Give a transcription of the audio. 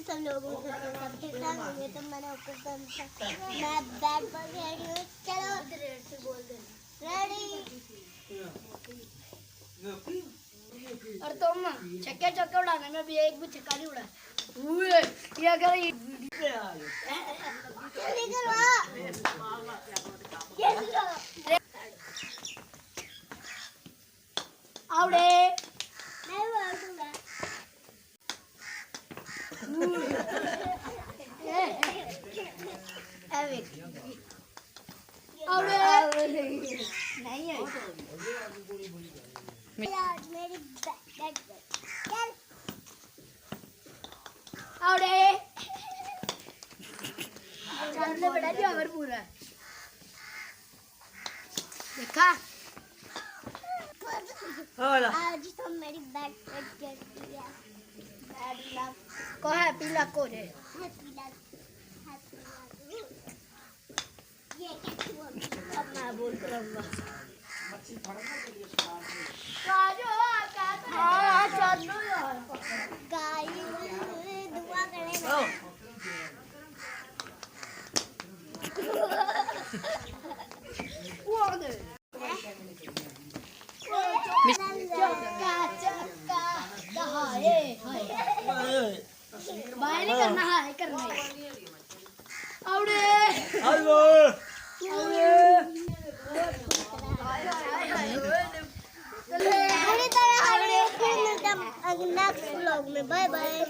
सब लोगों को सब ठीक ठाक होंगे तो मैंने ऊपर मैं बैट बॉल रेडी हूँ चलो रेड से बोल दे रेडी और तुम छक्के चक्के उड़ाने में भी एक भी छक्का नहीं उड़ा ये अगर आवड़े मैं बोलूँगा नहीं है मेरी बैट चल आवड़े चलने बेटा जो अगर पूरा देखा आज तो मेरी बैट कर दिया बैड लक को हैप्पी लक हो रे हैप्पी लक ये क्या हुआ अब मैं बोल करूंगा हाँ चलो यार गाइस दुआ करें वो दे चक्का चक्का हाय हाय बाय नहीं करना हाय करना आवड़े हेलो पूरी तरह हमें फिर मिलते हैं नेक्स्ट व्लॉग में बाय बाय